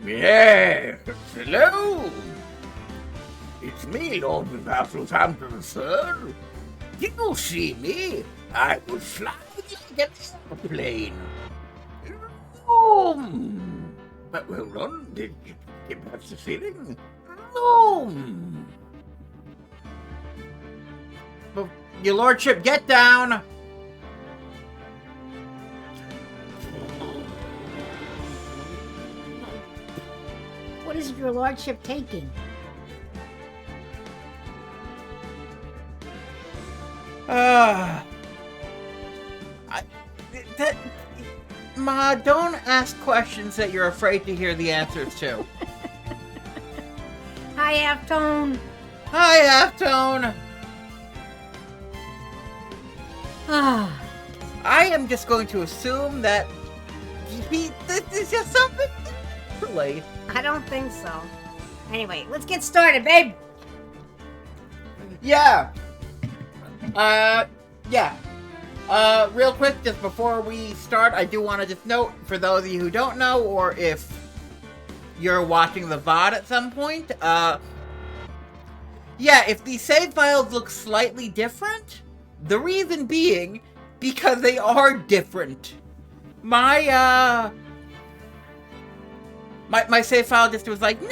Yes, hello. It's me, Lord Southampton, sir. Did you see me? I was flying like an airplane. Boom! But well done. Did you get past the ceiling? Boom! Your lordship, get down! What is your lordship taking? Ma, don't ask questions that you're afraid to hear the answers to. Hi, Halftone. Hi, Halftone. I am just going to assume that this is just something really. I don't think so. Anyway, let's get started, babe. Yeah. Yeah. Real quick, just before we start, I do want to just note, for those of you who don't know, or if you're watching the VOD at some point, yeah, if the save files look slightly different, the reason being, because they are different. My save file just was like, nah,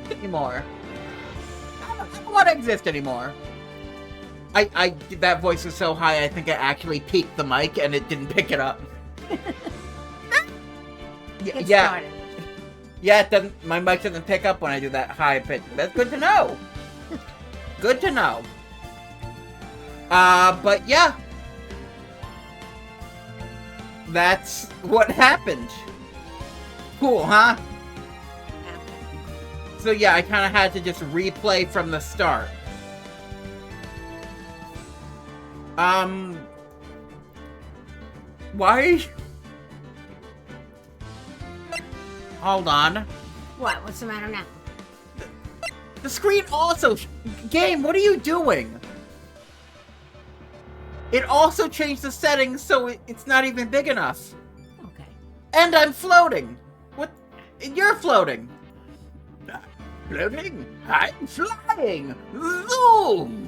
anymore. I don't want to exist anymore. That voice was so high, I think I actually peaked the mic and it didn't pick it up. Get yeah. started. Yeah, it doesn't. My mic doesn't pick up when I do that high pitch. That's good to know. Good to know. But yeah. That's what happened. Cool, huh? So yeah, I kind of had to just replay from the start. Why? Hold on. What? What's the matter now? The screen also... Game, what are you doing? It also changed the settings so it's not even big enough. Okay. And I'm floating. What? You're floating. Floating? I'm flying! Zoom!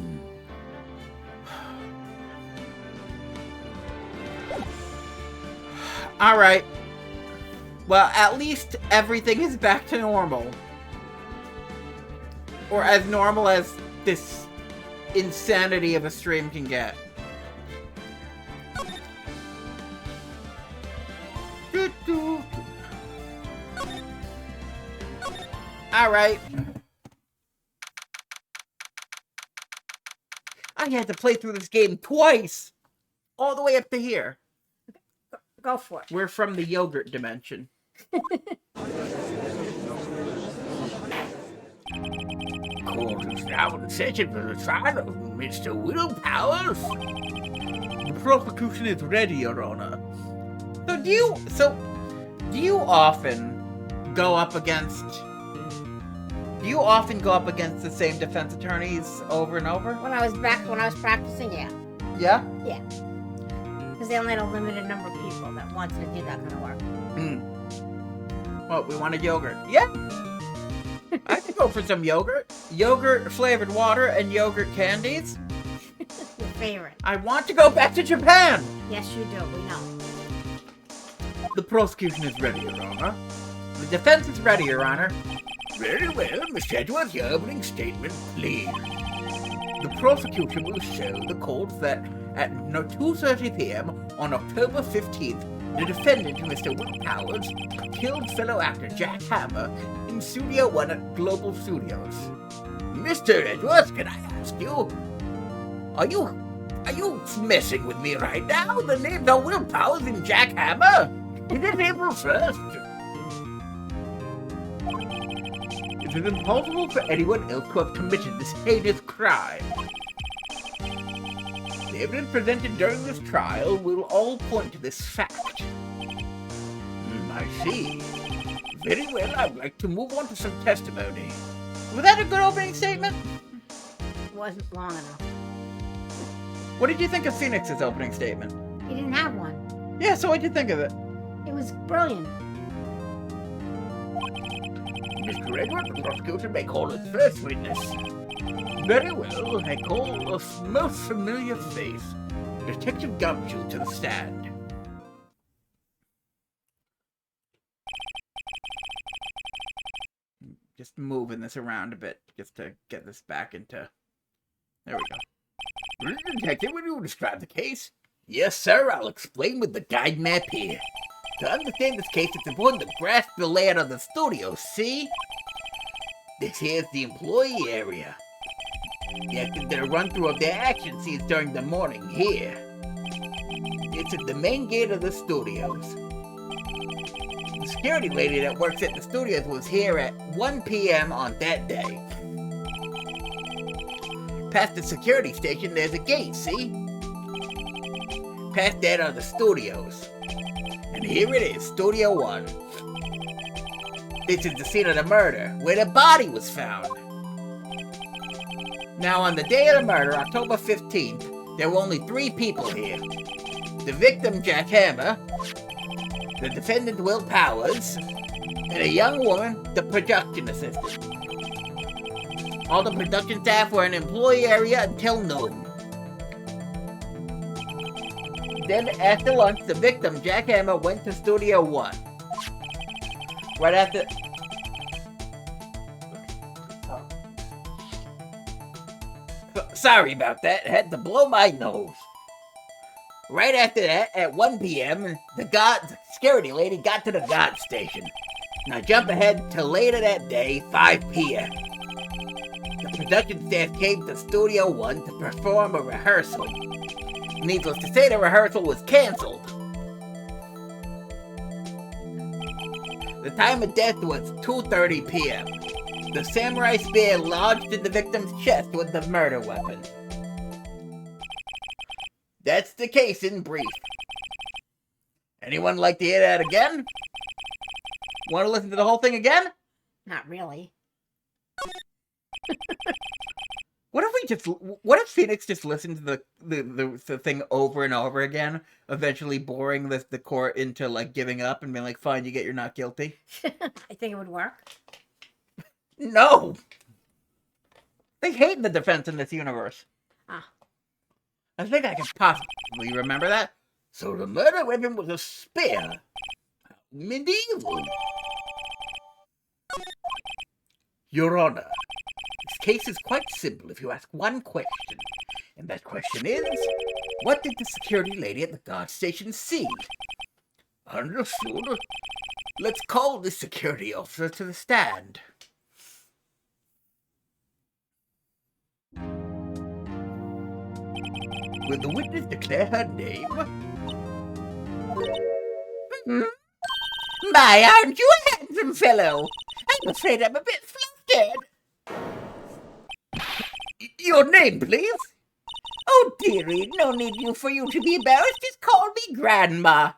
Alright. Well, at least everything is back to normal. Or as normal as this insanity of a stream can get. Alright. I had to play through this game twice. All the way up to here. Go for it. We're from the yogurt dimension. Court is now in session for the trial of Mr. Willpowers. The prosecution is ready, Your Honor. So do you often go up against the same defense attorneys over and over? When I was practicing, yeah. Yeah? Yeah. Because they only had a limited number of people that wanted to do that kind of work. Well, we wanted yogurt. Yeah. I could go for some yogurt. Yogurt flavored water and yogurt candies. Your favorite. I want to go back to Japan. Yes, you do. We know. The prosecution is ready, Your Honor. The defense is ready, Your Honor. Very well, Mr. Edwards, your opening statement, please. The prosecution will show the court that at 2:30 p.m. on October 15th, the defendant, Mr. Willpowers, killed fellow actor Jack Hammer in Studio One at Global Studios. Mr. Edwards, can I ask you, are you messing with me right now? The names are Willpowers and Jack Hammer. It is April 1st. It is impossible for anyone else to have committed this heinous crime. The evidence presented during this trial will all point to this fact. I see. Very well, I'd like to move on to some testimony. Was that a good opening statement? It wasn't long enough. What did you think of Phoenix's opening statement? He didn't have one. Yeah, so what did you think of it? It was brilliant. Mr. Edward, the prosecution may call its first witness. Very well, I call a most familiar face, Detective Gumshoe, to the stand. Just moving this around a bit, just to get this back into... There we go. Mr. Detective, will you describe the case? Yes, sir, I'll explain with the guide map here. To understand this case, it's important to grasp the layout of the studio, see? This here's the employee area. The actors did a run-through of their action scenes during the morning here. It's at the main gate of the studios. The security lady that works at the studios was here at 1 p.m. on that day. Past the security station, there's a gate, see? Past that are the studios. And here it is, Studio 1. This is the scene of the murder, where the body was found. Now, on the day of the murder, October 15th, there were only 3 people here. The victim, Jack Hammer, the defendant, Will Powers, and a young woman, the production assistant. All the production staff were in employee area until noon. Then, after lunch, the victim, Jack Hammer, went to Studio 1. Right after... Sorry about that, I had to blow my nose. Right after that, at 1 p.m., the security lady got to the guard station. Now jump ahead to later that day, 5 p.m. The production staff came to Studio 1 to perform a rehearsal. Needless to say, the rehearsal was canceled. The time of death was 2:30 p.m. The samurai spear lodged in the victim's chest with the murder weapon. That's the case in brief. Anyone like to hear that again? Want to listen to the whole thing again? Not really. What if Phoenix just listened to the thing over and over again, eventually boring the court into like giving up and being like, fine, you get your not guilty? I think it would work. No! They hate the defense in this universe. Ah. I think I can possibly remember that. So the murder weapon was a spear. Medieval. Your Honor, this case is quite simple if you ask one question. And that question is, what did the security lady at the guard station see? Understood. Let's call the security officer to the stand. Will the witness declare her name? My, aren't you a handsome fellow? I'm afraid I'm a bit flustered. Your name, please? Oh, dearie, no need for you to be embarrassed. Just call me Grandma.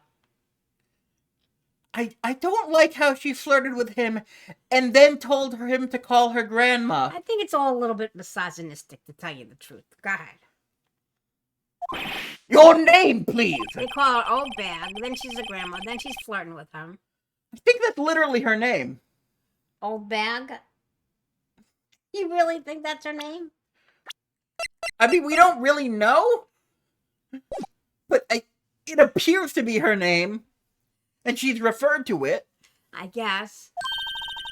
I don't like how she flirted with him and then told him to call her Grandma. I think it's all a little bit misogynistic, to tell you the truth. Go ahead. Your name, please. They call her old bag, then she's a grandma, then she's flirting with him. I think that's literally her name. Old bag? You really think that's her name? I mean, we don't really know, but it appears to be her name, and she's referred to it. I guess.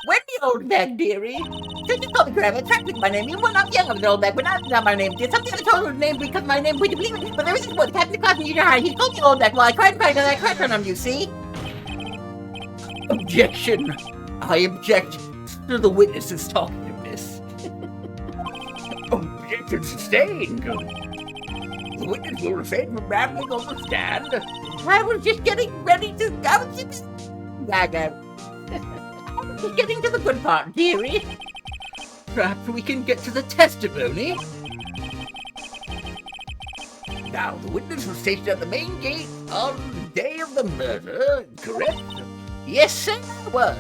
Wendy Old Bag, dearie. Just call me Grandma. It's practically my name. Even when I'm young, I'm an old bag, but that's not my name. There's something I told her name because my name, would you believe it? But there is this one, Captain Claus in Junior High. He called me Old Bag while I cried because I crashed on him, you see? Objection. I object to the witness's talkativeness. Objection sustained. The witness will refrain from rambling on the stand. I was just getting ready to... I was just getting to the good part, dearie. Perhaps we can get to the testimony. Now, the witness was stationed at the main gate on the day of the murder, correct? Yes, sir, I was.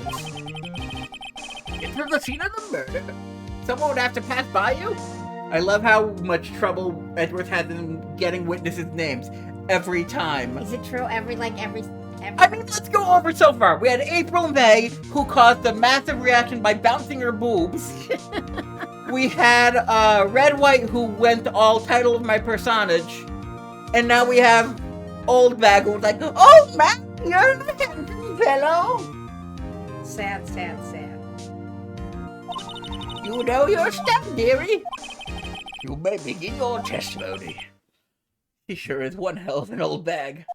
Get to the scene of the murder. Someone would have to pass by you? I love how much trouble Edward had in getting witnesses' names. every time. Is it true? Every? I mean, let's go over so far. We had April May, who caused a massive reaction by bouncing her boobs. We had Red White, who went all title of my personage. And now we have Old Bag, who's like, oh man, you're the handsome fellow. Sad, sad, sad. You know your stuff, dearie. You may begin your testimony. He sure is one hell of an old bag.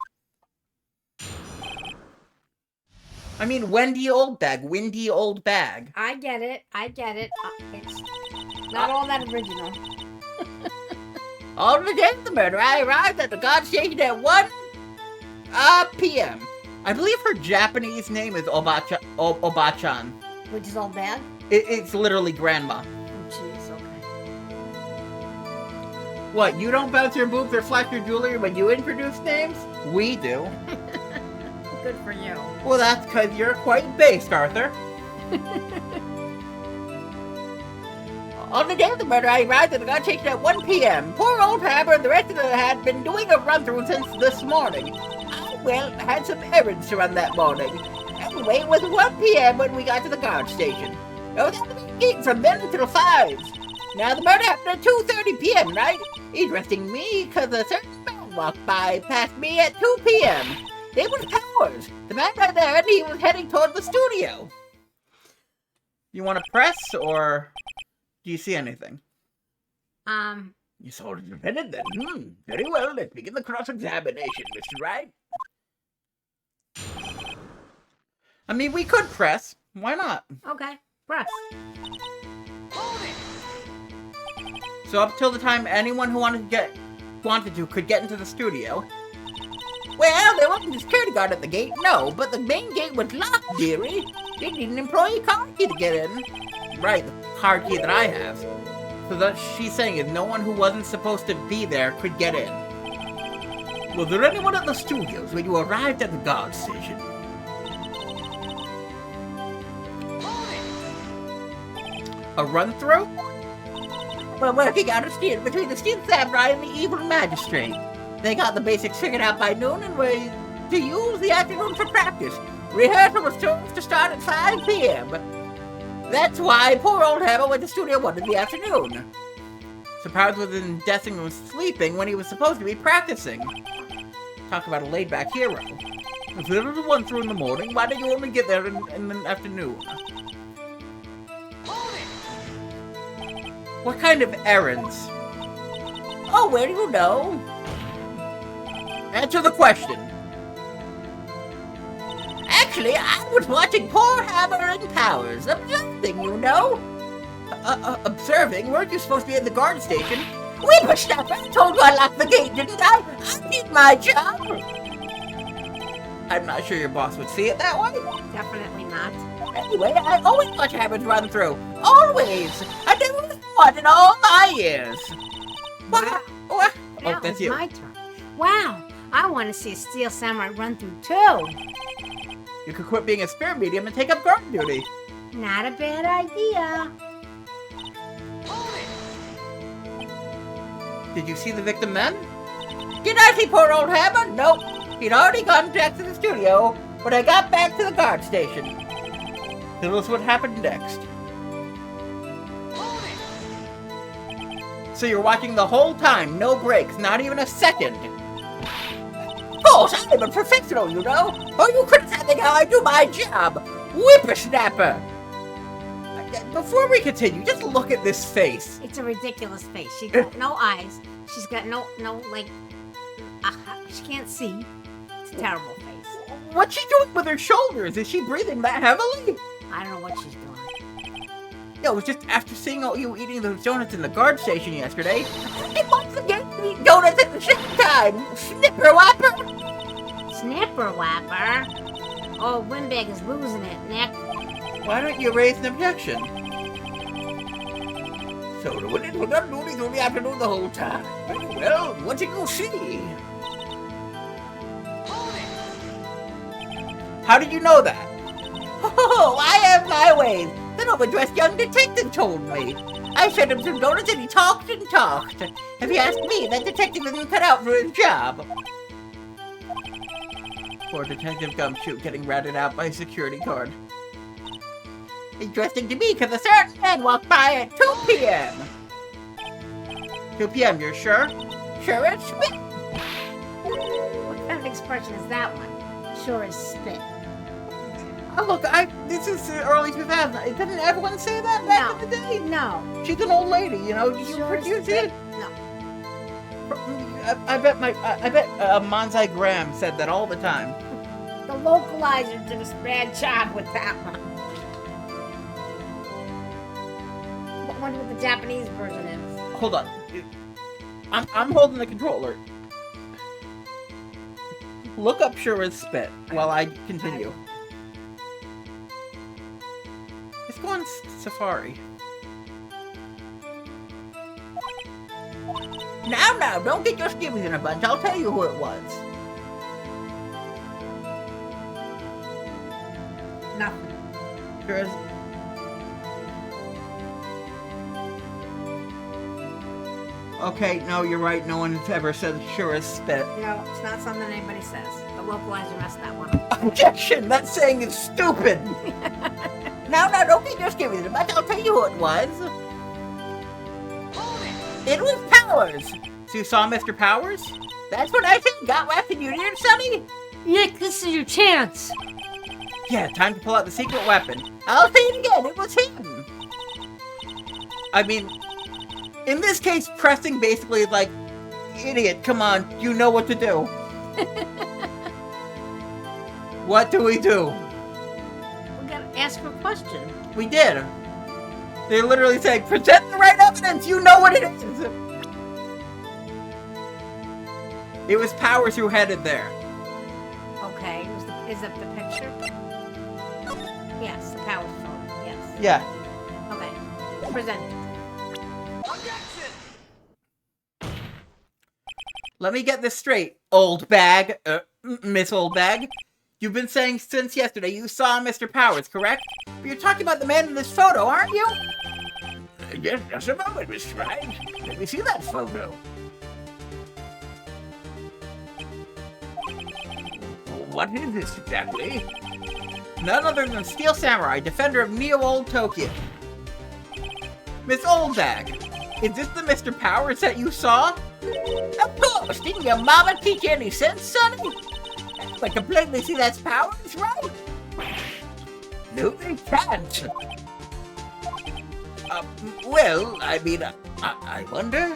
I mean, Wendy Old Bag, Windy Old Bag. I get it. It's not all that original. On the day of the murder, I arrived at the guard station at 1 p.m. I believe her Japanese name is Obachan. Which is all bad? It's literally grandma. Oh, jeez, okay. What, you don't bounce your boobs or flash your jewelry when you introduce names? We do. Good for you. Well, that's because you're quite based, Arthur. On the day of the murder, I arrived at the guard station at 1 p.m. Poor old Hammer and the rest of them had been doing a run-through since this morning. I had some errands to run that morning. Anyway, it was 1 p.m. when we got to the guard station. I was at the main gate from then until 5. Now, the murder happened at 2:30 p.m., right? Interesting me, because a certain man walked by past me at 2 p.m. It was Powers, the man right there, and he was heading toward the studio. You want to press, or do you see anything? You saw the defendant then? Very well, let's begin the cross-examination, Mr. Wright. I mean, we could press. Why not? Okay, press. So up till the time anyone who wanted to could get into the studio. Well, there wasn't a security guard at the gate, no, but the main gate was locked, dearie. They need an employee card key to get in. Right, the card key that I have. So that she's saying is no one who wasn't supposed to be there could get in. Was there anyone at the studios when you arrived at the guard station? A run-through? We're working out a deal between the steel samurai and the evil magistrate. They got the basics figured out by noon and were to use the afternoon for practice. Rehearsal was supposed to start at 5 p.m. That's why poor old Hammer went to Studio 1 in the afternoon. So Powers was in dressing room sleeping when he was supposed to be practicing. Talk about a laid-back hero. If there was a run-through in the morning, why did you only get there in the afternoon? What kind of errands? Oh, where do you know? Answer the question. Actually, I was watching poor Hammer and Powers. Observing, you know. Observing? Weren't you supposed to be at the guard station? Whippersnapper! I told you I locked the gate, didn't I? I did my job. I'm not sure your boss would see it that way. Definitely not. Anyway, I always watch Hammer's run through. Always. I never thought in all my years. What? Oh, Now that's it's you. my turn. Wow, I want to see a Steel Samurai run through too. You could quit being a spirit medium and take up guard duty. Not a bad idea. Did you see the victim then? Did I see poor old Hammer? Nope. He'd already gone back to the studio when I got back to the guard station. Tell us what happened next. So you're watching the whole time, no breaks, not even a second. Of course, I'm a professional, you know. Or you criticizing how I do my job. Whippersnapper. Before we continue, just look at this face. It's a ridiculous face. She's got no eyes. She's got no like. She can't see. It's a terrible face. What's she doing with her shoulders? Is she breathing that heavily? I don't know what she's doing. No, it was just after seeing all you eating those donuts in the guard station yesterday. And once again, we eat donuts at the same time. Snipper whopper. Snipper whapper. Oh, Windbag is losing it, Nick. Why don't you raise an objection? So the women were not doing through the afternoon the whole time. Very well, what did you see? How did you know that? Oh, I have my ways. That overdressed young detective told me. I fed him some donuts and he talked and talked. If you ask me, that detective isn't cut out for his job. Poor Detective Gumshoe getting ratted out by a security guard. Interesting to me, because a certain man walked by at 2 p.m. 2 p.m., you're sure? Sure as spit. What kind of expression is that one? Sure as spit. Oh, look, this is the early 2000s. Didn't everyone say that back in the day? No. She's an old lady, you know. Sure as spit. No. I bet Manzai Graham said that all the time. The localizer did a bad job with that one. I wonder what the Japanese version is. Hold on. I'm holding the controller. Look up sure as spit while I continue. Let's go on Safari. Now, don't get your skivvies in a bunch. I'll tell you who it was. Nothing. Sure as... Okay, no, you're right. No one has ever said sure as spit. No, it's not something anybody says. The localizer messed that one up. Objection! That saying is stupid! Now, don't get your skivvies in a bunch. I'll tell you who it was. It was Powers! So you saw Mr. Powers? That's what I think. Got whacked and you did, Sonny? Nick, this is your chance. Yeah, time to pull out the secret weapon. I'll say it again, it was him! I mean, in this case, pressing basically is like, idiot, come on, you know what to do. What do we do? We gotta ask her a question. We did. They literally say, present the right evidence, you know what it is! It was Powers who headed there. Okay, is it the picture? Yes, the Powers photo, yes. Yeah. Okay, present it. Let me get this straight, old bag, Miss Old Bag. You've been saying since yesterday you saw Mr. Powers, correct? But you're talking about the man in this photo, aren't you? Yes, just a moment, Mr. Wright. Let me see that photo. What is this exactly? None other than Steel Samurai, defender of Neo-Old Tokyo. Miss Old Bag, is this the Mr. Powers that you saw? Of course! Didn't your mama teach you any sense, Sonny? I completely see that's Powers, right? No, they can't. Well, I mean, I wonder.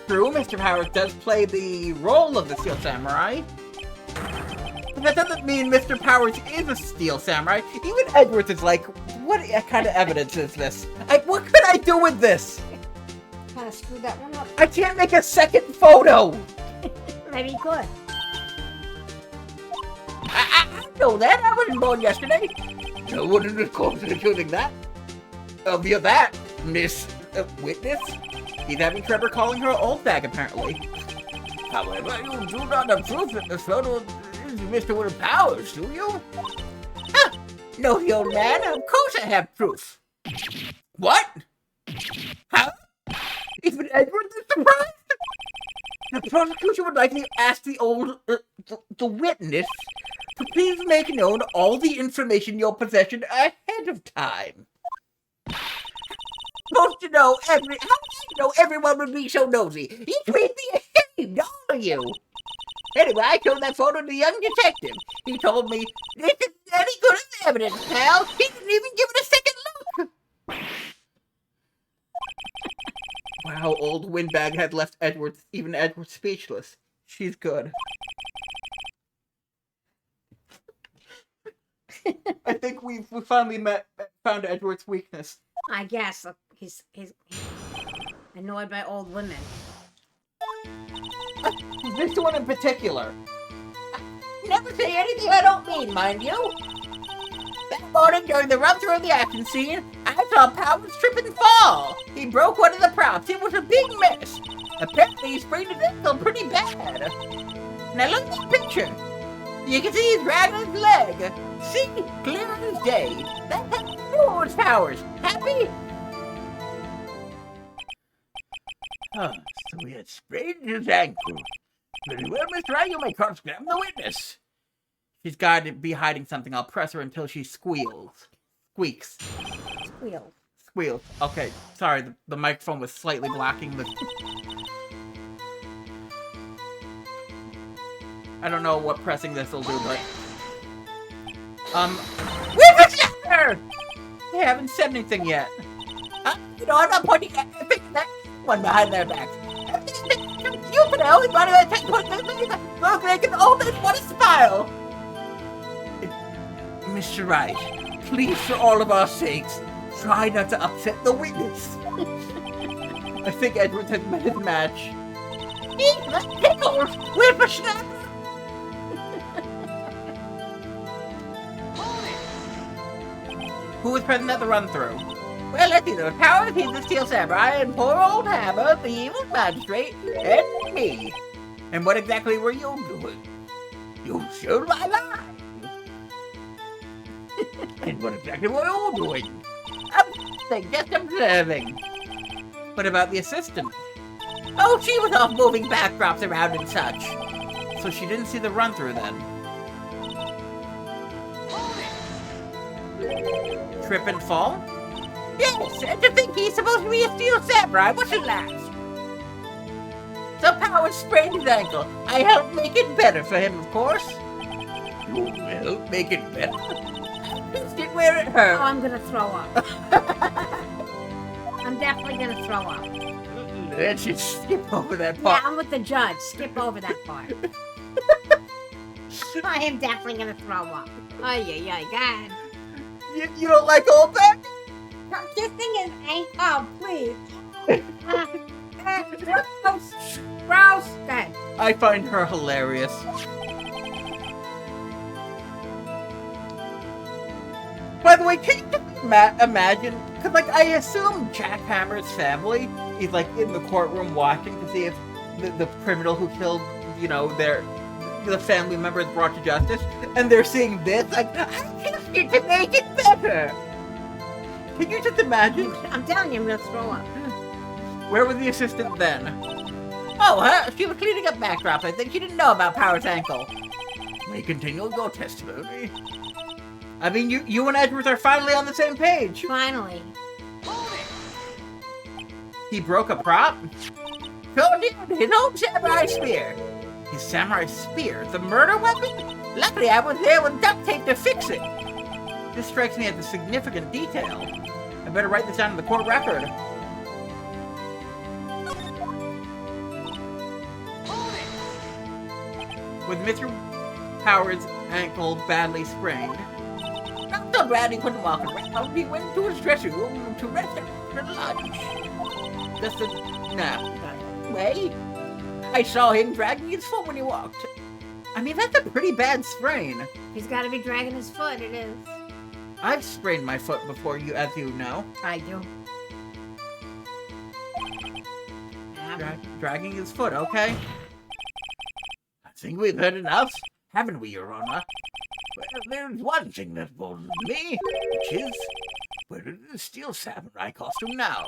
True, Mr. Powers does play the role of the Steel Samurai. But that doesn't mean Mr. Powers is a Steel Samurai. Even Edwards is like, what kind of evidence is this? What could I do with this? Kind of screwed that one up. I can't make a second photo. Maybe you could. I know that. I wasn't born yesterday. No one in the course is accusing that. Via that, Miss Witness. He's having trouble calling her old bag, apparently. However, you do not have proof that the photo is Mr. Will Powers, do you? No, the old man. Of course I have proof. What? How? Even Edwards is surprised. The prosecution would like to ask the old, the witness to please make known all the information in your possession ahead of time. Supposed to know how do you know everyone would be so nosy? You made me ashamed, all of you. Anyway, I showed that photo to the young detective. He told me, this isn't any good as evidence, pal. He didn't even give it a second look. Wow, old Windbag had left Edwards speechless. She's good. I think we finally found Edward's weakness. I guess. Look, he's annoyed by old women. This one in particular. Never say anything I don't mean, mind you. That morning during the run-through of the action scene, I saw Powers trip and fall. He broke one of the props. It was a big mess. Apparently he sprained his ankle pretty bad. Now look at the picture. You can see he's dragging his leg. See? Clear as day. That's how you knew it was Powers. Happy? Oh, so he had sprained his ankle. Very well, Mr. Wright, you may cross-examine the witness. She's got to be hiding something. I'll press her until she squeals. Squeaks. Squeal. Squeals. Okay, sorry, the microphone was slightly blocking the... I don't know what pressing this will do, but... Whippersnapper! They haven't said anything yet. I'm not pointing at that one behind their backs. You can only want to attack both making all this want to smile. Mr. Wright, please, for all of our sakes, try not to upset the witness. I think Edwards has met his match. Eat the pickles, whippersnapper! Who was present at the run-through? Well, let's see, there was Powers, he's the Steel Samurai, and poor old Hammer, the evil magistrate, and me. And what exactly were you doing? You showed my line. And what exactly were you doing? Just observing. What about the assistant? Oh, she was off moving backdrops around and such. So she didn't see the run-through then? Trip and fall? Yes, and to think he's supposed to be a Steel Samurai, what's it last? So Powers sprained his ankle. I helped make it better for him, of course. You will help make it better? Just it where it hurt. Oh, I'm gonna throw up. I'm definitely gonna throw up. Let's just skip over that Yeah, part. I'm with the judge. Skip over that part. I am definitely gonna throw up. Oh, yeah, God. You don't like old back? This thing is oh, please. Gross. Go ahead. I find her hilarious. By the way, can you imagine? Because, like, I assume Jack Hammer's family is, like, in the courtroom watching to see if the criminal who killed, you know, the family member is brought to justice, and they're seeing this, like, I just need to make it better. can you just imagine? I'm telling you, I'm gonna throw up. Where was the assistant then? Oh, she was cleaning up backdrops. I think she didn't know about Powers' ankle. May continue your testimony. I mean, you and Edwards are finally on the same page. Finally. He broke a prop? Sure did. His old samurai spear. His samurai spear? The murder weapon? Luckily, I was there with duct tape to fix it. This strikes me as a significant detail. I better write this down in the court record. With Mr. Powers' ankle badly sprained, I'm so glad he couldn't walk around. He went to his dressing room to rest after lunch. just a nap. Wait. I saw him dragging his foot when he walked. I mean, that's a pretty bad sprain. He's got to be dragging his foot. It is. I've sprained my foot before, as you know. I do. Dragging his foot, okay? I think we've heard enough, haven't we, Your Honor? Well, there's one thing that bothers me, which is, where is the Steel Samurai costume now?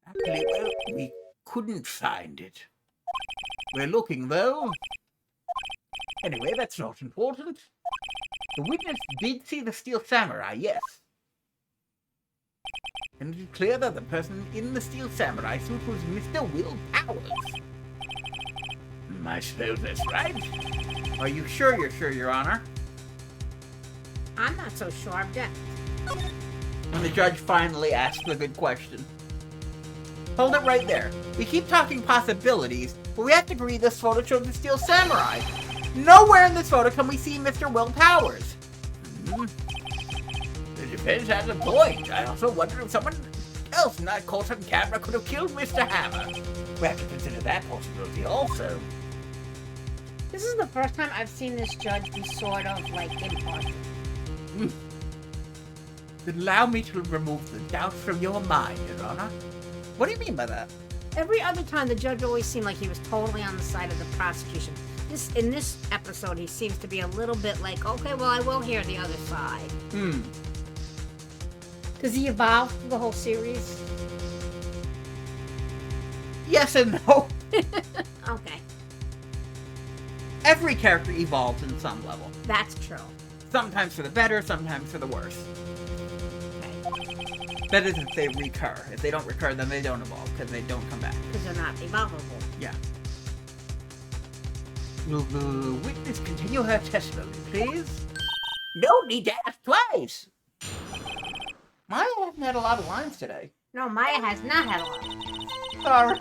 Actually, well, we couldn't find it. We're looking, though. Anyway, that's not important. The witness did see the Steel Samurai, yes. And it's clear that the person in the Steel Samurai suit was Mr. Will Powers. I suppose that's right. Are you sure you're sure, Your Honor? I'm not so sure. Object. And the judge finally asked the good question. Hold it right there. We keep talking possibilities, but we have to agree this photo shows the Steel Samurai. Nowhere in this photo can we see Mr. Will Powers. The defense has a point. I also wonder if someone else not caught on camera could have killed Mr. Hammer. We have to consider that possibility also. This is the first time I've seen this judge be sort of like impartial. Allow me to remove the doubt from your mind, Your Honor. What do you mean by that? Every other time, the judge always seemed like he was totally on the side of the prosecution. In this episode, he seems to be a little bit like, okay, well, I will hear the other side. Does he evolve through the whole series? Yes and no. Okay, Every character evolves in some level. that's true. Sometimes for the better, sometimes for the worse. Okay, That is if they recur. If they don't recur, then they don't evolve, because they don't come back. because they're not evolvable. Yeah. Will the witness continue her testimony, please? No need to ask twice. Maya hasn't had a lot of lines today. No, Maya has not had a lot. Sorry.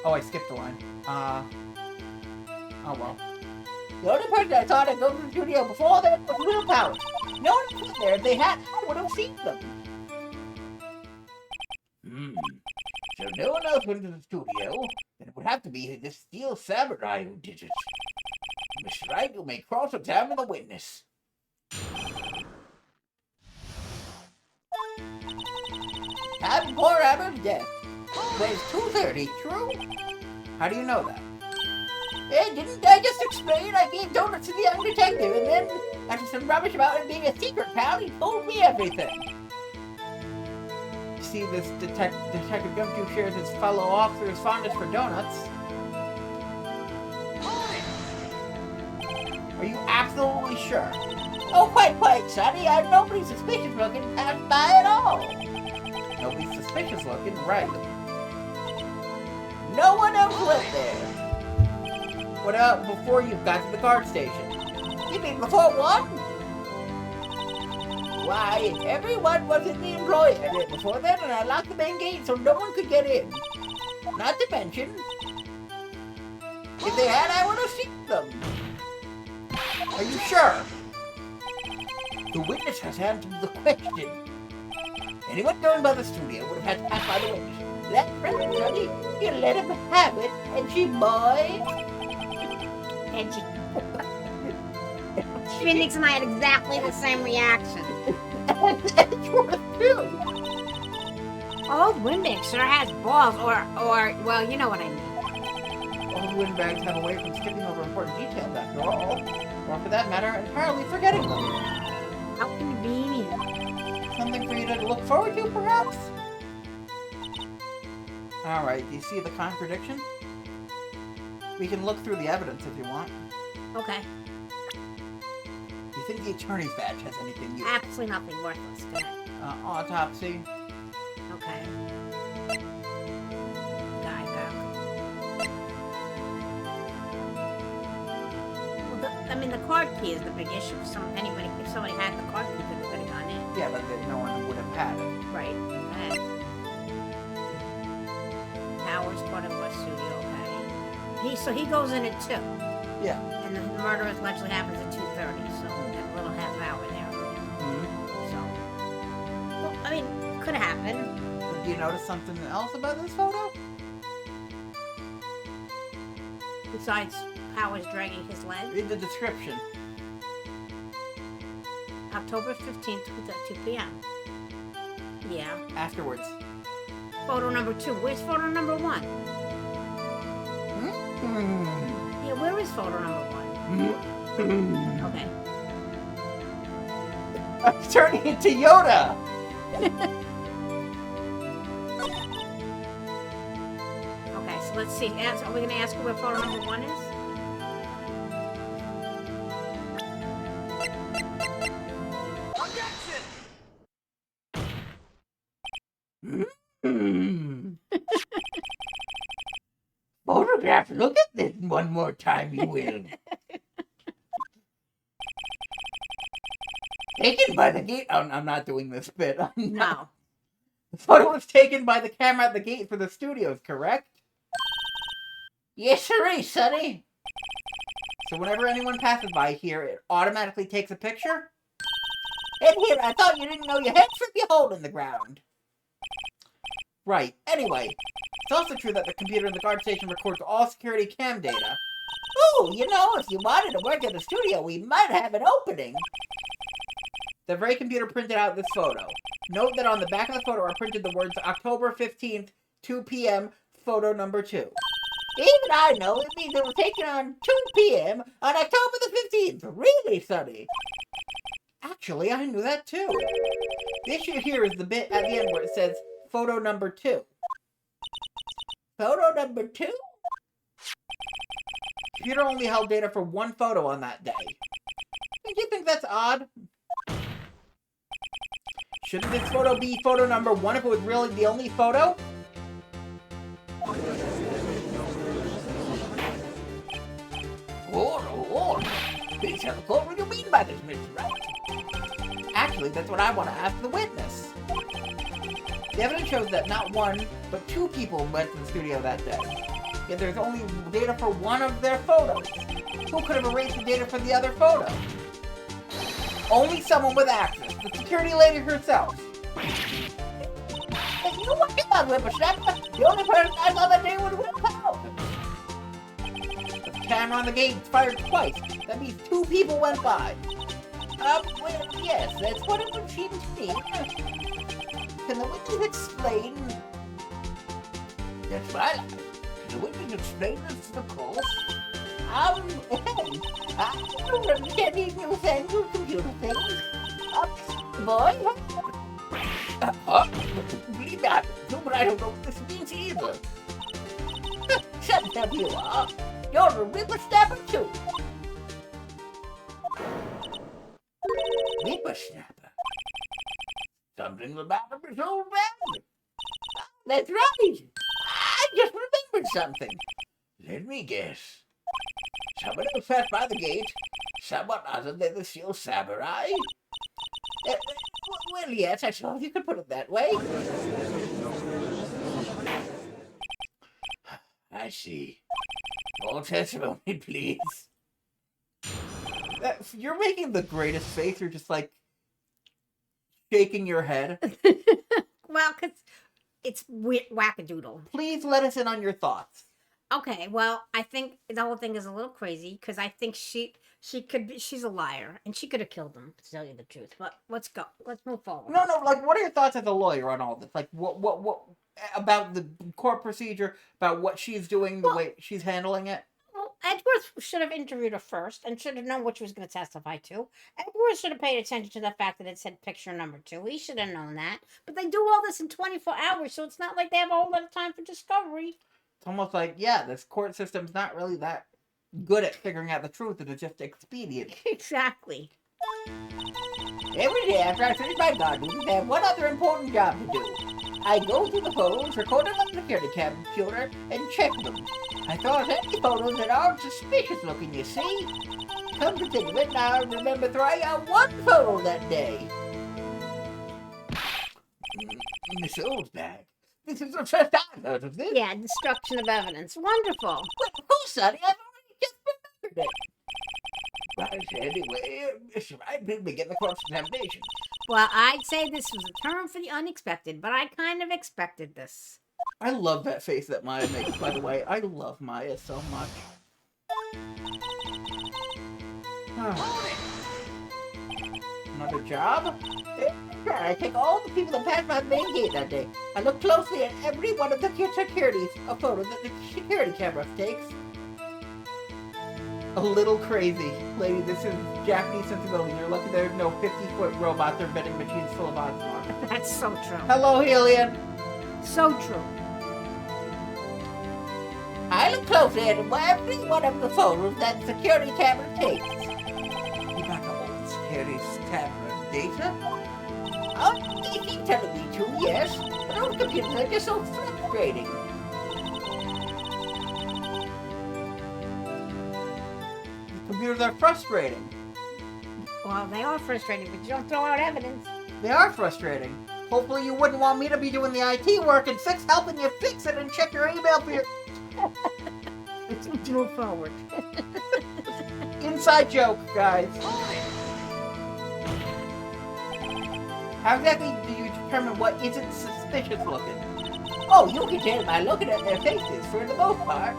Oh, I skipped a line. Oh well. The only person I thought I'd go to the studio before that was Will Powers. No one was there. If they had, I would have seen them. So no one else went to the studio, then it would have to be this steel samurai who did it. Miss Wright, you may cross-examine the witness. Time before Abbott's death. But it's 2:30, true? How do you know that? Hey, didn't I just explain I gave donuts to the young detective, and then, after some rubbish about it being a secret, pal, he told me everything. You see, this Detective Gumshoe shares his fellow officer's fondness for donuts. Are you absolutely sure? Oh, quite, Sonny. Nobody's suspicious looking passed by at all. Nobody's suspicious looking, right? No one else went there. What about before you got to the guard station? You mean before one? Why, everyone was in the employ area before then, and I locked the main gate so no one could get in. Not to mention, if they had, I would have seen them. Are you sure? The witness has answered the question. Anyone going by the studio would have had to pass by the witness. That friend, Sonny, you let him have it, and she boy. And Phoenix and I had exactly the same reaction. That's worth too. Old Windbag sure has balls, or, well, you know what I mean. Old windbags have a way from skipping over important details after all. Or for that matter, entirely forgetting them. How convenient. Something for you to look forward to, perhaps? Alright, do you see the contradiction? We can look through the evidence if you want. Okay. Do you think the attorney's badge has anything useful? Absolutely nothing worthless. Go ahead. Autopsy. Okay. Guy back. Well, the card key is the big issue. If somebody had the card key, they could have gone in. Yeah, but then no one would have had it. Right. Go ahead. Powers part of our studio. Okay. So he goes in at 2. Yeah. And the murder allegedly happens at 2:30. So that little half hour there. Mm-hmm. So, well, I mean, could have happened. Do you notice something else about this photo? Besides Powers dragging his leg. Read the description. October 15th, 2 p.m. Yeah. Afterwards. Photo number 2. Where's photo number 1? Yeah, where is photo number 1? Okay. I'm turning into Yoda! Okay, so let's see. Are we going to ask her where photo number 1 is? Photograph, look at this one more time, you will. Taken by the gate. Oh, I'm not doing this bit. No. The photo was taken by the camera at the gate for the studios, correct? Yes, sirree, Sonny. So whenever anyone passes by here, it automatically takes a picture? And here, I thought you didn't know your head should be a hole in the ground. Right. Anyway, it's also true that the computer in the guard station records all security cam data. Ooh, you know, if you wanted to work at the studio, we might have an opening. The very computer printed out this photo. Note that on the back of the photo are printed the words October 15th, 2 p.m., photo number 2. Even I know it means it was taken on 2 p.m. on October the 15th. Really, Sonny? Actually, I knew that too. The issue here is the bit at the end where it says photo number 2. Photo number 2? Computer only held data for 1 photo on that day. Don't you think that's odd? Shouldn't this photo be photo number 1 if it was really the only photo? Hold. Please tell the court what you mean by this, Mr. Wright. Actually, that's what I want to ask the witness. The evidence shows that not 1, but 2 people went to the studio that day. Yet there's only data for 1 of their photos. Who could have erased the data for the other photo? Only someone with access. The security lady herself. If you worry about whippersnapper, the only person I saw that day was Will Powell. The camera on the gate fired twice. That means 2 people went by. Well, yes, that's what it would seem to me. Can the witness explain? That's right. Can the witness explain this to the court? I don't understand these new fangled computer things. Boy. Believe me, I do, but I don't know what this means either. Shut up, you are. You're a whippersnapper, too. Whippersnapper? Something about his old man. That's right. I just remembered something. Let me guess. Someone else passed by the gate. Someone other than the Steel Samurai. Well, yes, I suppose you could put it that way. I see. More testimony, please. You're making the greatest face. You're just like shaking your head. Well, because it's wackadoodle. Please let us in on your thoughts. Okay, well, I think the whole thing is a little crazy because I think she's a liar and she could have killed him, to tell you the truth. But let's move forward. No, like, what are your thoughts as a lawyer on all this? Like, what about the court procedure, about what she's doing, the way she's handling it? Well, Edgeworth should have interviewed her first and should have known what she was going to testify to. Edgeworth should have paid attention to the fact that it said picture number 2. He should have known that. But they do all this in 24 hours, so it's not like they have a whole lot of time for discovery. It's almost like, yeah, this court system's not really that good at figuring out the truth. It's just expedient. Exactly. Every day after I finish my gardening, I have one other important job to do. I go through the photos, record them on the security computer, and check them. I thought any photos that aren't suspicious looking, you see. Come to think of it, now I remember throwing out 1 photo that day. Miss Old's bag. This is the first I've heard of this. Yeah, destruction of evidence. Wonderful. Well, of course, Sonny, I've already just remembered it. Right, anyway, Mr. Wright, we'll begin the cross-examination. Well, I'd say this was a term for the unexpected, but I kind of expected this. I love that face that Maya makes, by the way. I love Maya so much. Another job? I take all the people that passed my main gate that day. I look closely at every one of the securities, a photo that the security camera takes. A little crazy. Lady, this is Japanese sensibility. You're lucky there's no 50-foot robots or vending machines full of Odsmar. That's so true. Hello, Helian. So true. I look closely at every one of the photos that the security camera takes. You got the old scary camera data? Oh, they keep telling me to, yes. But old computers are just so frustrating. Computers are frustrating. Well, they are frustrating, but you don't throw out evidence. They are frustrating. Hopefully you wouldn't want me to be doing the IT work and helping you fix it and check your email for your... Let's move forward. Inside joke, guys. How exactly do you determine what isn't suspicious looking? Oh, you can tell by looking at their faces, for the most part.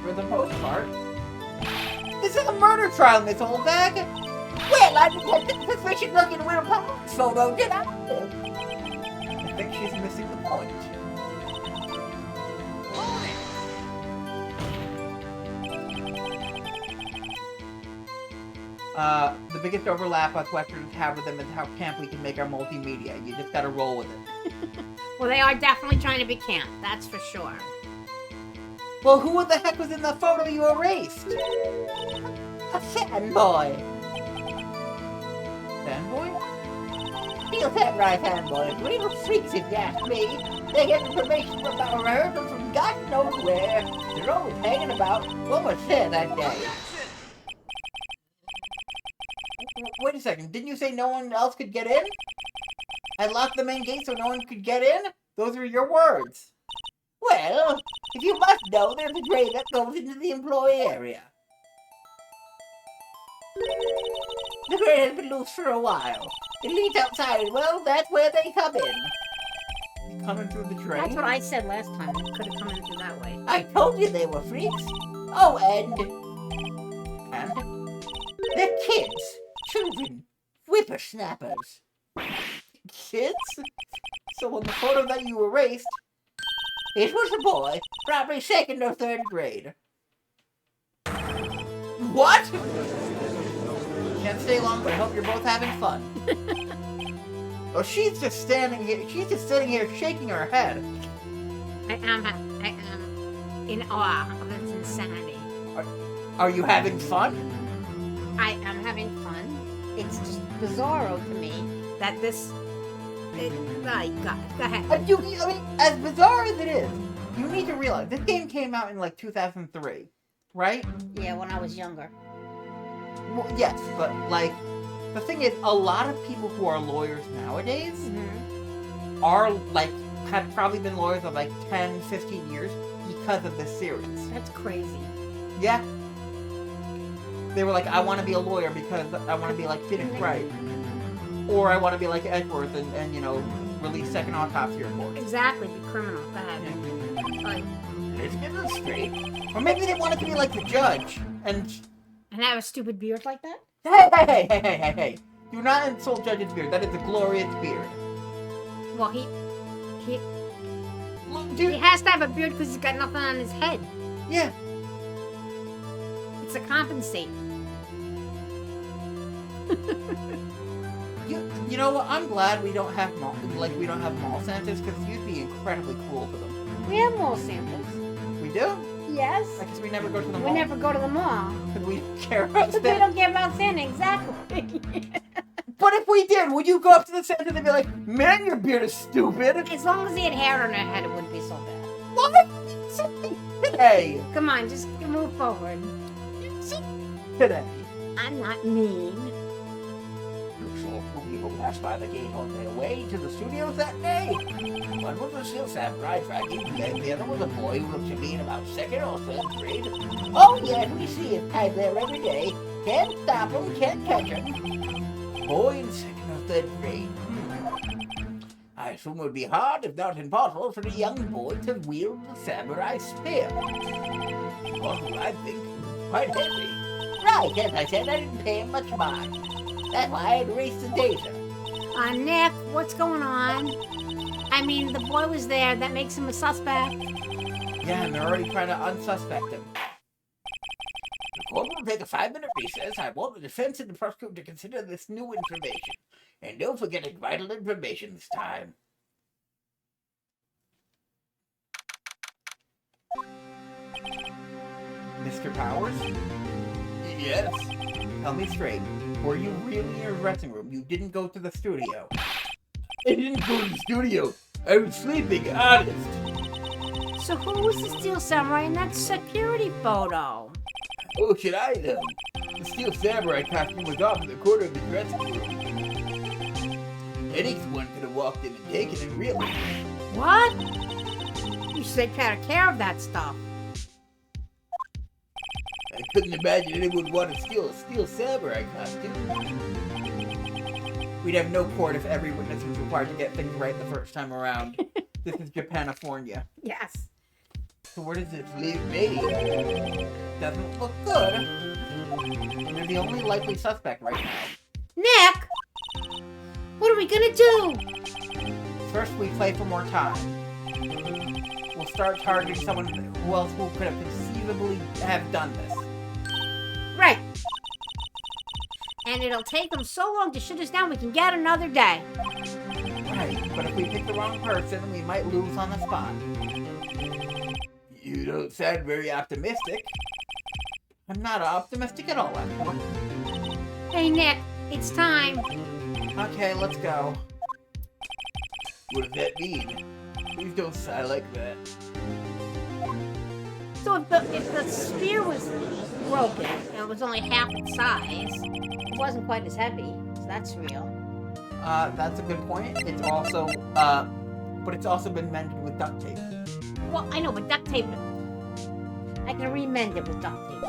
For the most part? This is a murder trial, Miss Oldbag. Well, I didn't have the suspicious looking Will Powell's photo, did I? I think she's missing the point. The biggest overlap with Westerns have with them is how camp we can make our multimedia. You just gotta roll with it. Well, they are definitely trying to be camp, that's for sure. Well, who the heck was in the photo you erased? A fanboy. Fanboy? Feel that right, fanboy. Real freaks, if you ask me. They get information from our Earth and from God knows where. They're always hanging about. What was said that day? Wait a second. Didn't you say no one else could get in? I locked the main gate so no one could get in? Those were your words. Well, if you must know, there's a grade that goes into the employee area. The grade has been loose for a while. It leads outside. Well, that's where they come in. Coming through the drain? That's what I said last time. It could have come in through that way. I told you they were freaks. Oh, And? they're kids. Children. Whippersnappers. Kids? So on the photo that you erased, It was a boy, probably 2nd or 3rd grade. what? Can't stay long, but I hope you're both having fun. Oh, she's just standing here. She's just sitting here shaking her head. I am in awe of its insanity. Are you having fun? I am having fun. It's just bizarro to me that this. My God, go ahead. I mean, as bizarre as it is, you need to realize this game came out in like 2003, right? Yeah, when I was younger. Well, yes, but like, the thing is, a lot of people who are lawyers nowadays are like, have probably been lawyers of like 10, 15 years because of this series. That's crazy. Yeah. They were like, I want to be a lawyer because I want to be like Phoenix Wright. Or I want to be like Edgeworth and you know, release second autopsy report. Exactly, be criminal. Go ahead. Like, Let's get this straight. Or maybe they wanted to be like the judge and have a stupid beard like that? hey. Do not insult Judge's beard. That is a glorious beard. Well, he Look, dude. has to have a beard because he's got nothing on his head. Yeah. It's to compensate. You know what? I'm glad we don't have mall Santas because you'd be incredibly cruel to them. We have mall samples. We do? Yes. I guess we never go to the We mall. never go to the mall. Because we don't care about Because we Santa. don't care about Santa, exactly. But if we did, would you go up to the Santa and be like, man, your beard is stupid? As long as he had hair on her head, it wouldn't be so bad. What? Hey. Come on, just move forward. Today. I'm not mean. You saw two people pass by the gate on their way to the studios that day. One was a still samurai dragging, and the other was a boy who looked to be in about 2nd or 3rd grade. Oh, yeah, we see him time there every day. Can't stop him, can't catch him. Boy in 2nd or 3rd grade. I assume it would be hard, if not impossible, for the young boy to wield the samurai spear. Also, I think, quite heavy. Right, as I said, I didn't pay him much mind. That's why I had erased the data. Nick, what's going on? I mean, the boy was there. That makes him a suspect. Yeah, and they're already trying to unsuspect him. The court will take a 5-minute recess. I want the defense and the prosecutor to consider this new information. And don't forget it's vital information this time. Mr. Powers? Yes. Tell me straight. Were you really in your dressing room? You didn't go to the studio. I didn't go to the studio. I was sleeping, honest. So who was the Steel Samurai in that security photo? Oh, should I know? The Steel Samurai costume was off in the corner of the dressing room. Anyone could have walked in and taken it, really. What? You should take better care of that stuff. I couldn't imagine anyone would want to steal a Steel Samurai costume. We'd have no court if every witness was required to get things right the first time around. This is Japanifornia. Yes. So where does this Leave me. Doesn't look good. You're the only likely suspect right now. Nick! What are we gonna do? First, we play for more time. We'll start targeting someone who else who could have conceivably have done this. Right. And it'll take them so long to shoot us down, we can get another day. Right. but if we pick the wrong person, we might lose on the spot. You don't sound very optimistic. I'm not optimistic at all, actually. Hey, Nick, it's time. Okay, let's go. What does that mean? Please don't sigh like that. So if the sphere was broken and it was only half its size, it wasn't quite as heavy. So that's real. That's a good point. It's also, but it's also been mended with duct tape. Well, I know, but duct tape, I can remend it with duct tape.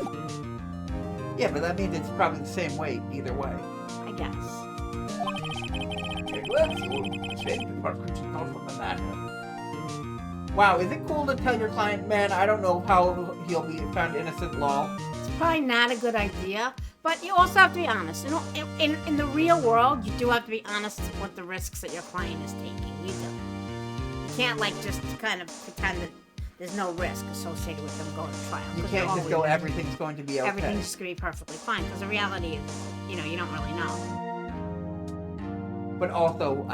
Yeah, but that means it's probably the same weight either way. I guess. And well, you'll send the prosecution off on the matter. Wow, is it cool to tell your client, man, I don't know how he'll be found innocent, lol? It's probably not a good idea, but you also have to be honest. In the real world, you do have to be honest with the risks that your client is taking. You do. You can't, like, just kind of pretend that there's no risk associated with them going to trial. You can't just go, everything's going to be okay. Everything's just going to be perfectly fine, because the reality is, you don't really know. But also,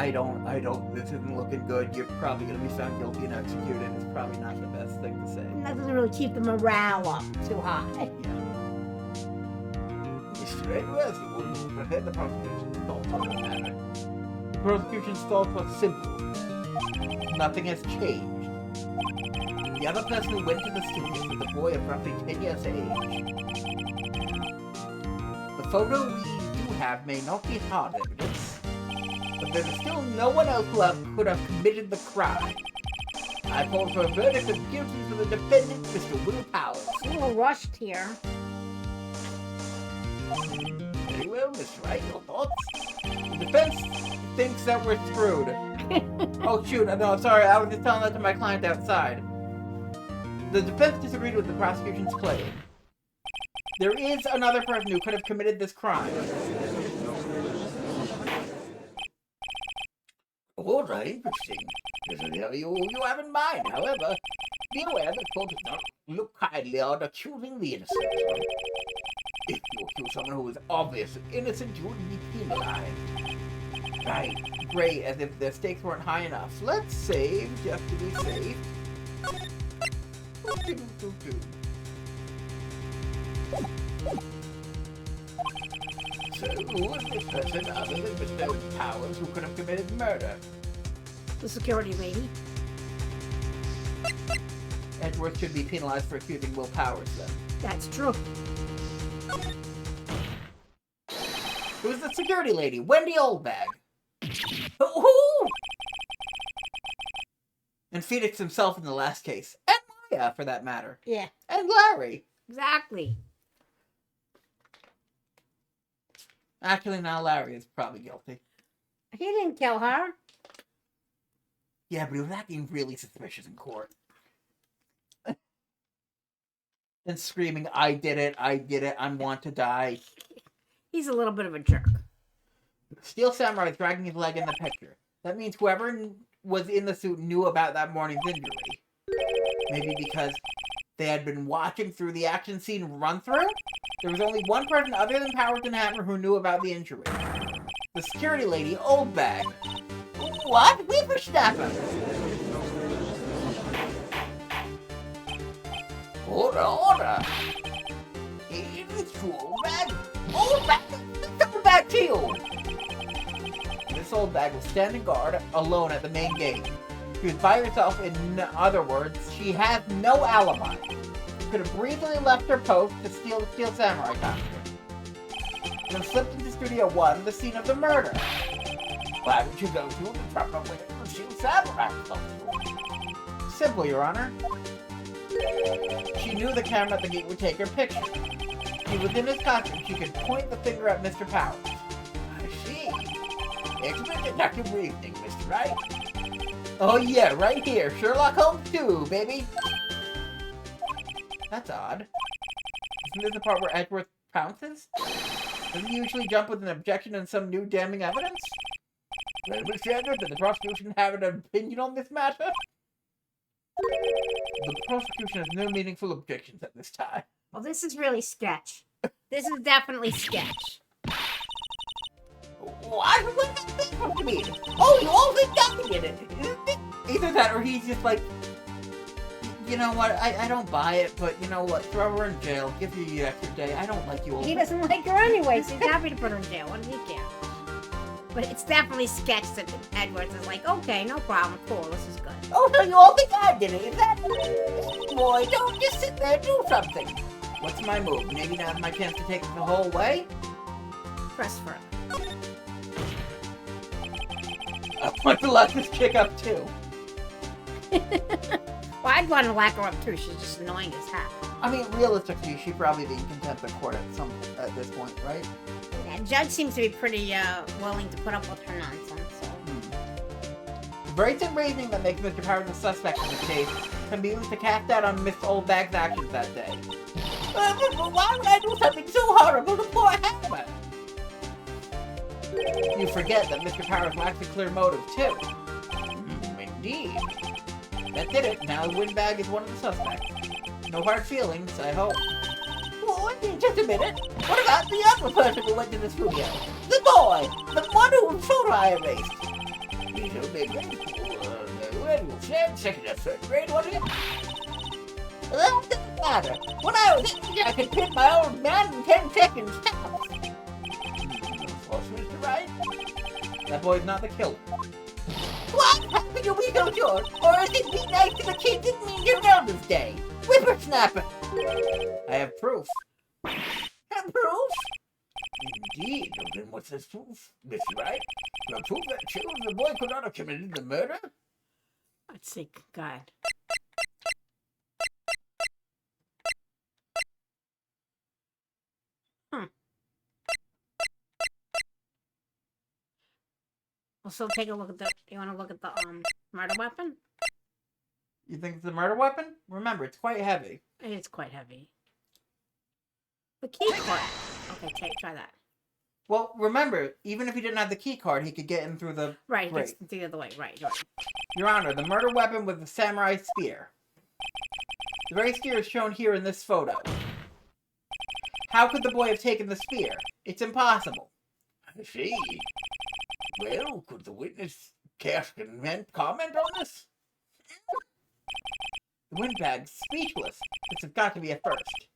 this isn't looking good. You're probably going to be found guilty and executed. It's probably not the best thing to say. And that doesn't really keep the morale up too high. Mr. Edwards, you will prepare the prosecution's thoughts on the matter. The prosecution's thoughts was simple. Nothing has changed. The other person who went to the studio was a boy of roughly 10 years of age. The photo we do have may not be hard evidence, but there is still no one else who could have committed the crime. I call for a verdict of guilty for the defendant, Mr. Will Powers. It's a little rushed here. Very well, Miss Wright, your thoughts? The defense thinks that we're screwed. Oh shoot, no, sorry, I was just telling that to my client outside. The defense disagreed with the prosecution's claim. There is another person who could have committed this crime. All right, interesting. This is how you have in mind. However, be aware that court does not look kindly on accusing the innocent. If you accuse someone who is obviously innocent, you would be penalized. Right, great, as if the stakes weren't high enough. Let's save, just to be safe. So, who is this person other than Mr. Powers who could have committed murder? The security lady. Edgeworth should be penalized for accusing Will Powers, then. That's true. Who's the security lady? Wendy Oldbag. Who? And Phoenix himself in the last case. And Maya, for that matter. Yeah. And Larry. Exactly. Actually, now Larry is probably guilty. He didn't kill her. Yeah, but he was acting really suspicious in court. And screaming, I did it, I want to die. He's a little bit of a jerk. Steel Samurai is dragging his leg in the picture. That means whoever was in the suit knew about that morning's injury. Maybe because they had been watching through the action scene run-through? There was only one person other than Powers and Hammer who knew about the injury. The security lady, Oldbag. What? Whippersnapper! Order! It is true, Oldbag! Oldbag! Come back to you! Miss Oldbag was standing guard alone at the main gate. She was by herself, in other words, she had no alibi. She could have breezily left her post to steal the Steel Samurai costume. Then slipped into Studio 1, the scene of the murder. Why would you go to the proper way to Steel Samurai costume? Simple, Your Honor. She knew the camera at the gate would take her picture. She was in his costume. She could point the finger at Mr. Powers. I see. Excellent deductive reasoning, Mr. Wright. Oh yeah, right here. Sherlock Holmes 2, baby. That's odd. Isn't this the part where Edgeworth pounces? Doesn't he usually jump with an objection and some new damning evidence? Well, Mr. Edwards, does the prosecution have an opinion on this matter? The prosecution has no meaningful objections at this time. Well, this is really sketch. This is definitely sketch. What? What does that supposed to mean? Oh, you all think nothing in it. Either that or he's just like, you know what, I don't buy it, but you know what, throw her in jail, give her the extra day. I don't like you all. He doesn't like her anyway, so he's happy to put her in jail. What does he care? But it's definitely sketched that Edwards is like, okay, no problem, cool, this is good. Oh, so you all think I did it, is that? Boy, don't just sit there, do something. What's my move? Maybe now's my chance to take it the whole way? Press further. I want to lock this chick up too. Well, I'd want to lock her up too. She's just annoying as heck. I mean, realistically, she'd probably be in contempt of court at this point, right? Yeah, Judge seems to be pretty willing to put up with her nonsense. So. The brazen reasoning that makes Mr. Powers a suspect in the case can be used to cast doubt on Miss Oldbag's actions that day. Why would I do something so horrible to poor Hammer? You forget that Mr. Powers lacks a clear motive, too. Indeed. That did it. Now Windbag is one of the suspects. No hard feelings, I hope. Well, just a minute. What about the other person who went to the studio? The boy! The one whose photo I erased. He's a big when you said second or third grade, wasn't it? That doesn't matter. When I was in, I could pin my old man in 10 seconds. What's Mr. Wright? That boy's not the killer. What? How can you be so sure? Or is it be nice to the kids that mean your Elder's Day? Whippersnapper! I have proof. Have proof? Indeed. Then what's this proof, Miss Wright? The proof that shows the boy could not have committed the murder? Let's see. Go ahead. We'll still take a look at the. You want to look at the murder weapon? You think it's a murder weapon? Remember, it's quite heavy. It's quite heavy. The key card. Okay, try that. Well, remember, even if he didn't have the key card, he could get in through the Right, grate. it's the other way. Right. Your Honor, the murder weapon was the samurai spear. The very spear is shown here in this photo. How could the boy have taken the spear? It's impossible. I see. Well, could the witness cast a comment on this? The windbag's speechless. This has got to be a first.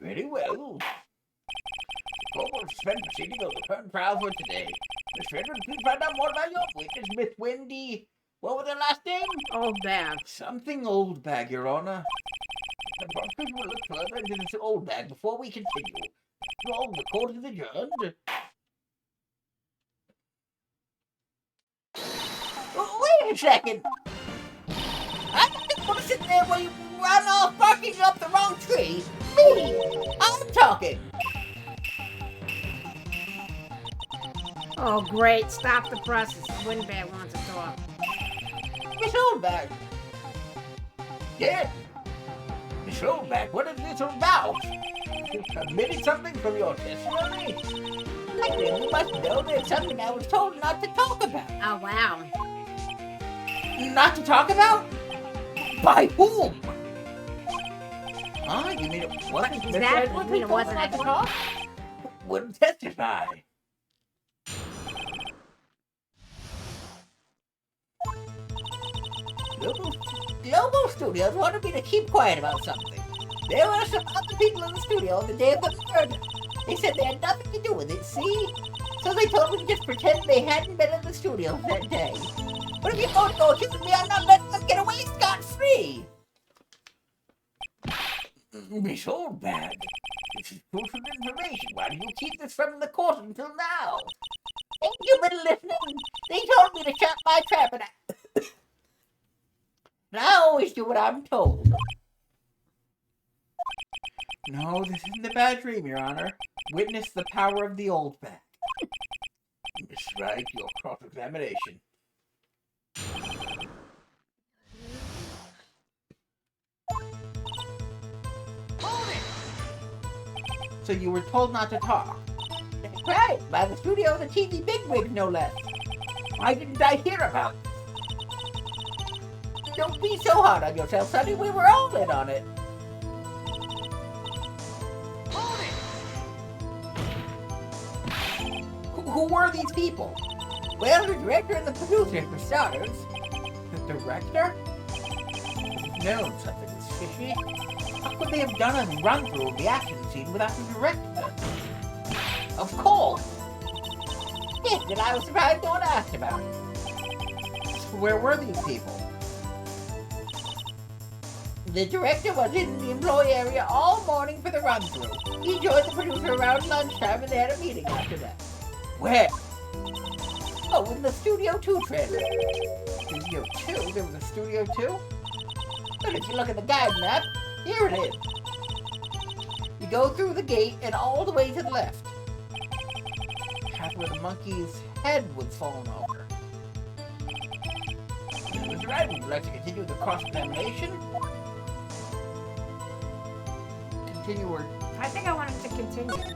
Very well. The court will suspend proceeding of the current trial for today. Miss Frederick, please find out more about your witness, Miss Wendy. What was her last name? Old bag. Something old bag, Your Honor. The prosecution will look further into this old bag before we continue. Well, the court is adjourned. Wait a second. I'm not going to sit there while you run off barking up the wrong tree. Me, I'm talking. Oh, great. Stop the process. The windbag wants to talk. Miss Oldbag. Yes. Miss Oldbag, what is this about? You committed something from your testimony? I think you must know there's something I was told not to talk about. Oh, wow. Not to talk about? By whom? Huh? You mean it wasn't? Exactly. You mean it wasn't not to Edward? talk? Wouldn't testify. Global Studios wanted me to keep quiet about something. There were some other people in the studio on the day of the murder. They said they had nothing to do with it, see? So they told me to just pretend they hadn't been in the studio that day. But if you're going to go accusing me, I'm not letting them get away scot-free. Miss Oldbag, this is crucial information. Why do you keep this from the court until now? Ain't you been listening? They told me to shut my trap and I always do what I'm told. No, this isn't a bad dream, Your Honor. Witness the power of the old bag. Miss Wright, your cross-examination. Hold it! So you were told not to talk. That's right, by the studio of the TV bigwigs, no less. Why didn't I hear about it? Don't be so hard on yourself, Sonny. We were all in on it. Who were these people? Well, the director and the producer, for starters. The director? No, something was fishy. How could they have done a run-through of the action scene without the director? Of course. Yes, and I was surprised no one asked about it. So where were these people? The director was in the employee area all morning for the run-through. He joined the producer around lunchtime and they had a meeting after that. Where? Oh, in the Studio 2 trailer. Studio 2? There was a Studio 2? But if you look at the guide map, here it is. You go through the gate and all the way to the left. That's where the monkey's head was fallen over. Mr. Wright, would you like to continue the cross-examination? Continue or... I think I wanted to continue.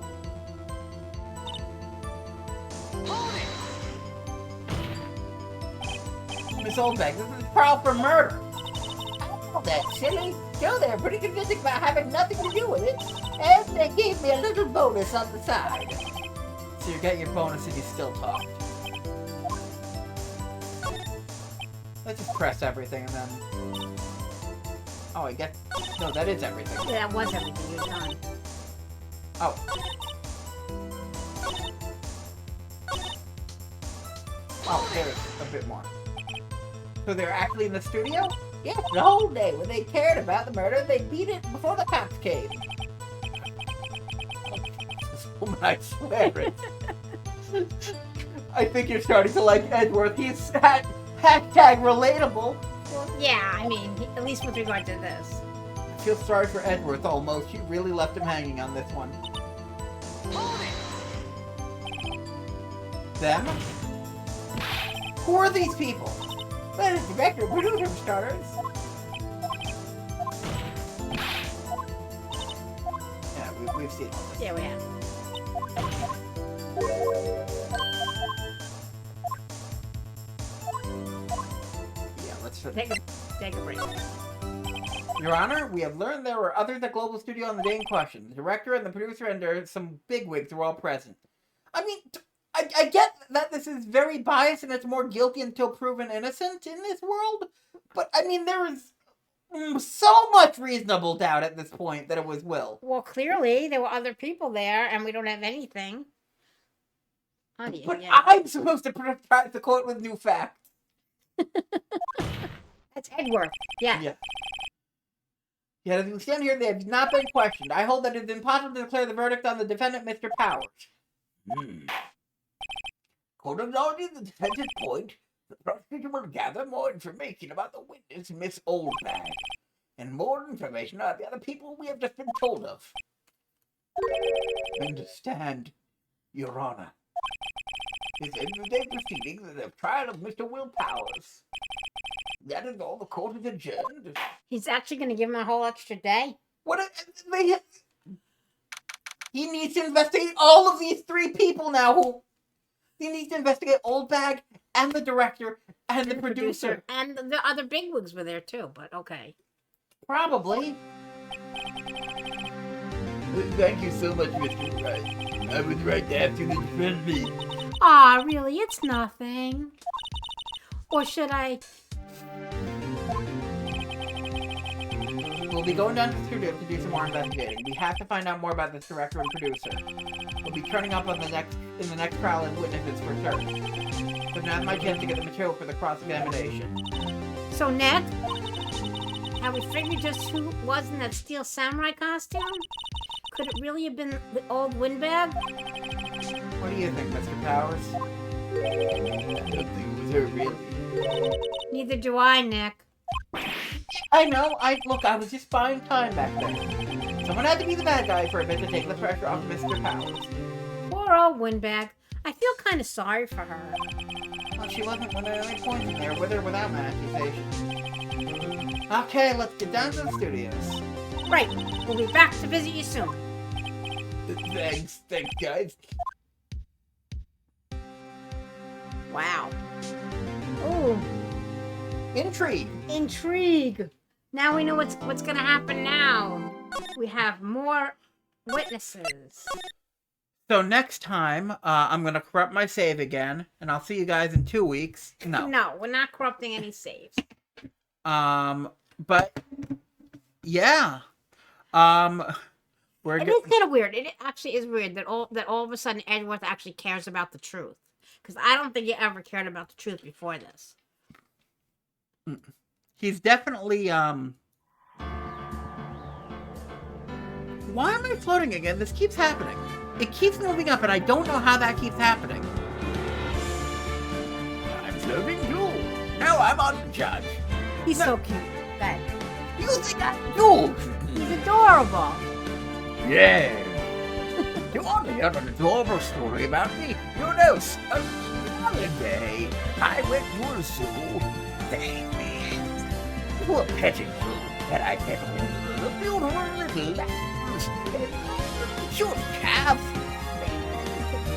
Miss Oldbag, this is trial for murder. Oh, that's silly. Joe, they're pretty convincing about having nothing to do with it. And they gave me a little bonus on the side. So you get your bonus and you still talk. Let's just press everything and then... Oh, I get... No, that is everything. Yeah, that was everything you've done. Oh. Oh, there's a bit more. So they're actually in the studio? Yes, the whole day. When they cared about the murder, they beat it before the cops came. This woman, I swear it. I think you're starting to like Edward. He's hashtag relatable. Well, yeah, I mean, at least with regard to this. I feel sorry for Edward almost. You really left him hanging on this one. Them? Who are these people? Well, the director and producer, for starters. Yeah, we've seen all this. Yeah, we have. Yeah, let's Take a break. Your Honor, we have learned there were others at Global Studio on the day in question. The director and the producer and some bigwigs were all present. I mean, I get that this is very biased and it's more guilty until proven innocent in this world, but I mean, there is so much reasonable doubt at this point that it was Will. Well, clearly, there were other people there, and we don't have anything. Oh, yeah, But yeah. I'm supposed to try the quote with new facts. That's Edward. Yeah. Yeah. Yet as we stand here, they have not been questioned. I hold that it is impossible to declare the verdict on the defendant, Mr. Powers. Court acknowledging the defendant's point, the prosecutor will gather more information about the witness, Miss Oldbag, and more information about the other people we have just been told of. Understand, Your Honor. This ends the day proceedings in the trial of Mr. Will Powers. That is all. The court is adjourned. He's actually going to give him a whole extra day. He needs to investigate all of these three people now. He needs to investigate Oldbag and the director and the producer. And the other bigwigs were there too, but okay. Probably. Thank you so much, Mr. Wright. I was right to have you to defend me. Aw, really? It's nothing. Or should I... We'll be going down to the studio to do some more investigating. We have to find out more about this director and producer. We'll be turning up on in the next trial as witnesses for certain. So now's my chance to get the material for the cross-examination. So, Ned? Have we figured just who was in that steel samurai costume? Could it really have been the old windbag? What do you think, Mr. Powers? I don't think it was her, really. Neither do I, Nick. I know. I was just buying time back then. Someone had to be the bad guy for a bit to take the pressure off Mr. Powers. Poor old windbag. I feel kind of sorry for her. Well, she wasn't one of the only points in there, with or without my accusation. Okay, let's get down to the studios. Right. We'll be back to visit you soon. Thanks, guys. Wow. Ooh. Intrigue. Intrigue. Now we know what's going to happen now. We have more witnesses. So next time, I'm gonna corrupt my save again, and I'll see you guys in 2 weeks. No. No, we're not corrupting any saves. But yeah, we're It is kind of weird. It actually is weird that all of a sudden Edgeworth actually cares about the truth. Because I don't think he ever cared about the truth before this. He's definitely Why am I floating again? This keeps happening. It keeps moving up, and I don't know how that keeps happening. I'm floating too. Now I'm on the judge. He's so cute. That You think I'm cute? he's adorable. Yeah. You want to hear an adorable story about me? You know, another day I went to a zoo. To a petting zoo, and I pet all the beautiful little lambs and cute calf.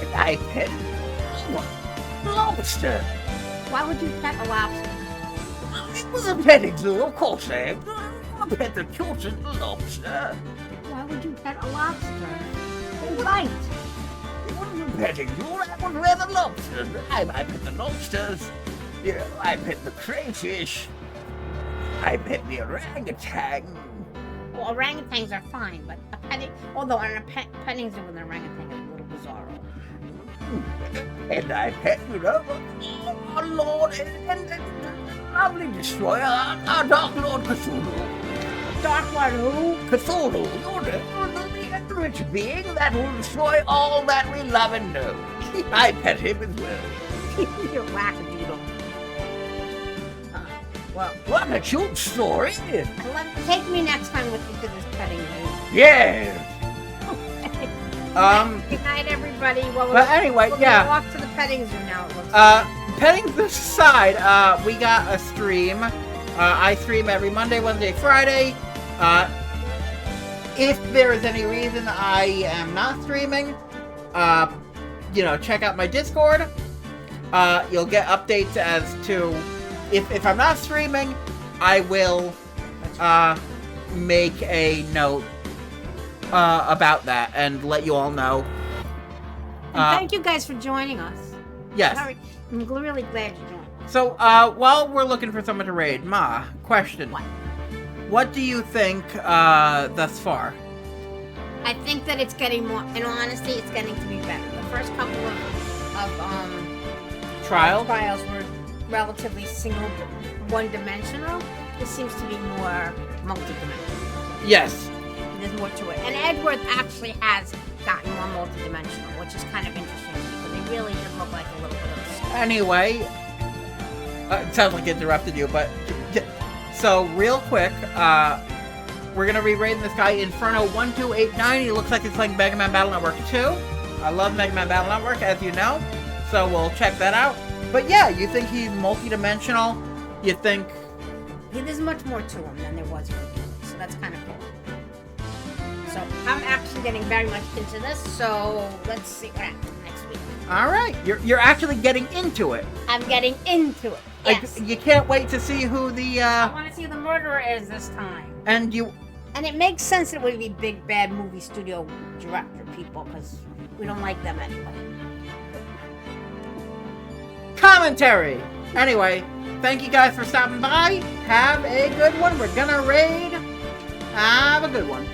And I pet a lobster. Why would you pet a lobster? It was a petting zoo, of course. I pet the cutest lobster. Why would you pet a lobster? Right. It wasn't a petting zoo. I was where the lobsters. I pet the lobsters. Yeah, I pet the crayfish. I pet the orangutan. Well, orangutans are fine, but a petting, although in a petting zoo with an orangutan is a little bizarre. And I pet, our Lord and lovely destroyer, our Dark Lord Cthulhu. Dark Lord who? Cthulhu, the eldritch being that will destroy all that we love and know. I pet him as well. You're wackadoodle. Well, What a cute story. take me next time with you to this petting zoo. Yes. Good night, everybody. Well, But anyway, we're yeah. off to the petting zoo now. It looks like. Petting this side, we got a stream. I stream every Monday, Wednesday, Friday. If there is any reason I am not streaming, check out my Discord. You'll get updates as to if I'm not streaming, I will make a note about that and let you all know. And thank you guys for joining us. Yes. I'm really glad you joined. So, while we're looking for someone to raid, Ma, question. What do you think thus far? I think that it's getting more, in all honesty, it's getting to be better. The first couple of Trials? trials were relatively one-dimensional. This seems to be more multi-dimensional. Yes. There's more to it. And Edgeworth actually has gotten more multi-dimensional, which is kind of interesting because they really did look like a little bit of a story. Anyway, it sounds like I interrupted you, but so real quick, we're gonna re-raid this guy Inferno1289. He looks like he's playing Mega Man Battle Network 2. I love Mega Man Battle Network, as you know, so we'll check that out. But yeah, you think he's multi-dimensional? You think? There's much more to him than there was originally, so that's kind of cool. So I'm actually getting very much into this, so let's see what happens next week. All right, you're actually getting into it. I'm getting into it. Yes. You can't wait to see who the I want to see who the murderer is this time. and you. And it makes sense that it would be big bad movie studio director people because we don't like them anyway. Commentary. Anyway, thank you guys for stopping by. Have a good one. We're gonna raid. Have a good one.